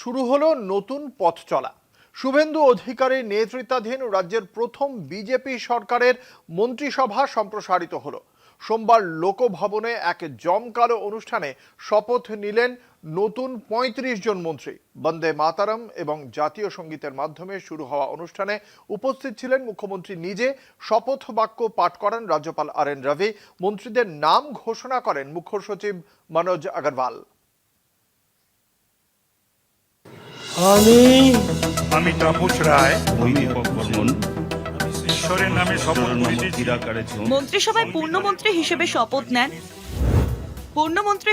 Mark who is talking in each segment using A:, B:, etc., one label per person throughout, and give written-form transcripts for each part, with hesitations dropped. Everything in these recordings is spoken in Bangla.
A: শুরু হলো নতুন পথ চলা। শুভেন্দু অধিকারীর নেতৃত্বাধীন রাজ্যের প্রথম বিজেপি সরকারের মন্ত্রিসভা সম্প্রসারিত হলো। সোমবার লোকভবনে এক জমকালো অনুষ্ঠানে শপথ নিলেন নতুন ৩৫ জন মন্ত্রী। বন্দে মাতারম এবং জাতীয় সঙ্গীতের মাধ্যমে শুরু হওয়া অনুষ্ঠানে উপস্থিত ছিলেন মুখ্যমন্ত্রী নিজে। শপথ বাক্য পাঠ করেন রাজ্যপাল RN রবি। মন্ত্রীদের নাম ঘোষণা করেন মুখ্য সচিব মনোজ আগরওয়াল।
B: আমি তাপস রায় ঈশ্বরের নামে শপথ করিতেছি।
C: মন্ত্রিসভায় পূর্ণমন্ত্রী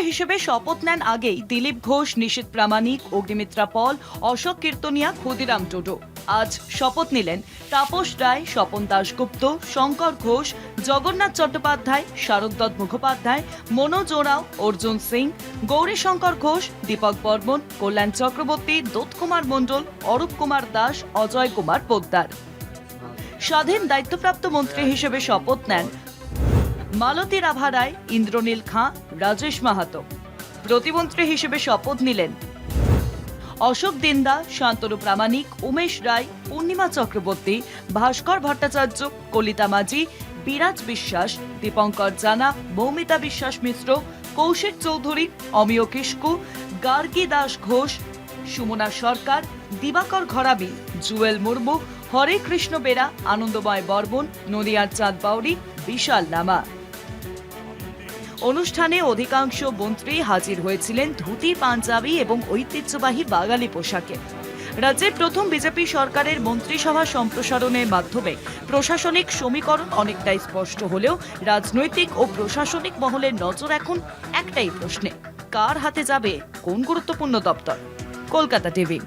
C: হিসেবে শপথ নেন আগেই দিলীপ ঘোষ, নিশীথ প্রামাণিক, অগ্নিমিত্রা পল, অশোক কীর্তনিয়া, ক্ষুদিরাম টুডু। আজ শপথ নিলেন তাপস রায়, স্বপন দাশগুপ্ত, শঙ্কর ঘোষ, জগন্নাথ চট্টোপাধ্যায়, শারদত্ত মুখোপাধ্যায়, মনোজ ওরাও, অর্জুন সিং, গৌরীশঙ্কর ঘোষ, দীপক বর্মন, কল্যাণ চক্রবর্তী, দত্তকুমার মণ্ডল, অরূপ কুমার দাস, অজয় কুমার পোদ্দার। স্বাধীন দায়িত্বপ্রাপ্ত মন্ত্রী হিসেবে শপথ নেন মালতী রাভা রায়, ইন্দ্রনীল খাঁ, রাজেশ মাহাতো। প্রতিমন্ত্রী হিসেবে শপথ নিলেন অশোক দিন্দা, শান্তনু প্রামাণিক, উমেশ রায়, পূর্ণিমা চক্রবর্তী, ভাস্কর ভট্টাচার্য, কলিতা মাঝি, বিরাজ বিশ্বাস, দীপঙ্কর জানা, মৌমিতা বিশ্বাস মিশ্র, কৌশিক চৌধুরী, অমিয় কিস্কু, গার্গী দাস ঘোষ, সুমনা সরকার, দিবাকর ঘরাবি, জুয়েল মুর্মু, হরে কৃষ্ণ বেরা, আনন্দময় বর্মন, নদিয়ার চাঁদ বাউরি, বিশাল নামা। অনুষ্ঠানে অধিকাংশ মন্ত্রী হাজির হয়েছিলেন ধুতি, পাঞ্জাবি এবং ঐতিহ্যবাহী বাঙালি পোশাকে। রাজ্যের প্রথম বিজেপি সরকারের মন্ত্রিসভা সম্প্রসারণের মাধ্যমে প্রশাসনিক সমীকরণ অনেকটাই স্পষ্ট হলেও রাজনৈতিক ও প্রশাসনিক মহলের নজর এখন একটাই প্রশ্নে, কার হাতে যাবে কোন গুরুত্বপূর্ণ দপ্তর। কলকাতা টিভি।